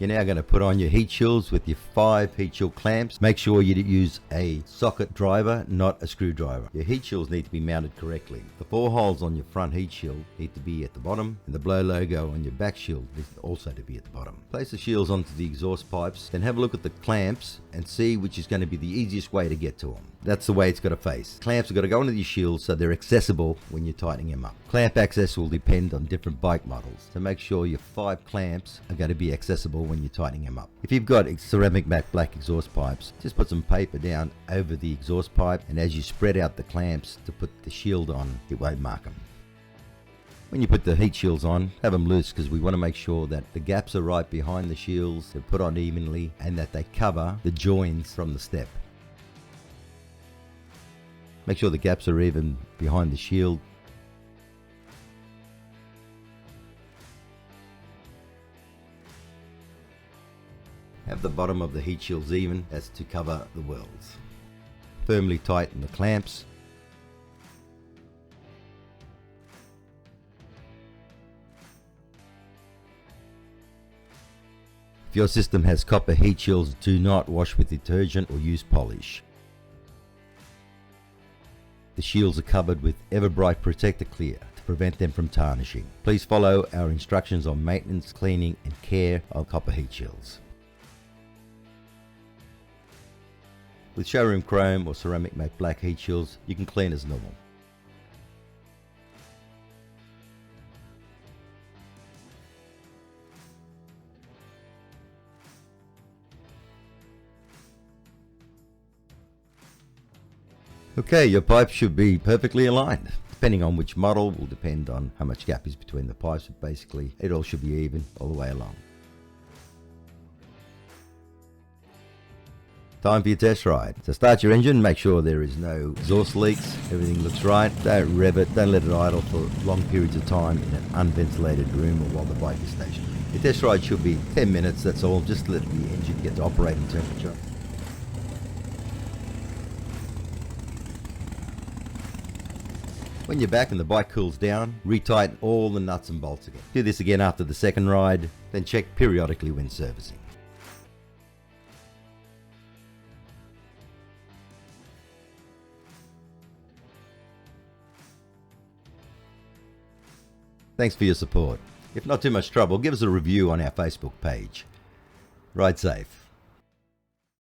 You're now going to put on your heat shields with your 5 heat shield clamps. Make sure you use a socket driver, not a screwdriver. Your heat shields need to be mounted correctly. The 4 holes on your front heat shield need to be at the bottom, and the blow logo on your back shield needs also to be at the bottom. Place the shields onto the exhaust pipes, then have a look at the clamps and see which is going to be the easiest way to get to them. That's the way it's got to face. Clamps have got to go into your shields so they're accessible when you're tightening them up. Clamp access will depend on different bike models, so make sure your 5 clamps are going to be accessible when you're tightening them up. If you've got ceramic matte black exhaust pipes, just put some paper down over the exhaust pipe, and as you spread out the clamps to put the shield on, it won't mark them. When you put the heat shields on, have them loose, because we want to make sure that the gaps are right behind the shields, they're put on evenly, and that they cover the joins from the step. Make sure the gaps are even behind the shield. Have the bottom of the heat shields even as to cover the welds. Firmly tighten the clamps. If your system has copper heat shields, do not wash with detergent or use polish. The shields are covered with Everbright Protector Clear to prevent them from tarnishing. Please follow our instructions on maintenance, cleaning and care of copper heat shields. With showroom chrome or ceramic matte black heat shields, you can clean as normal. Okay, your pipes should be perfectly aligned. Depending on which model will depend on how much gap is between the pipes, but basically it all should be even all the way along. Time for your test ride. So start your engine, make sure there is no exhaust leaks, everything looks right. Don't rev it, don't let it idle for long periods of time in an unventilated room or while the bike is stationary. Your test ride should be 10 minutes, that's all, just let the engine get to operating temperature. When you're back and the bike cools down, retighten all the nuts and bolts again. Do this again after the second ride, then check periodically when servicing. Thanks for your support. If not too much trouble, give us a review on our Facebook page. Ride safe.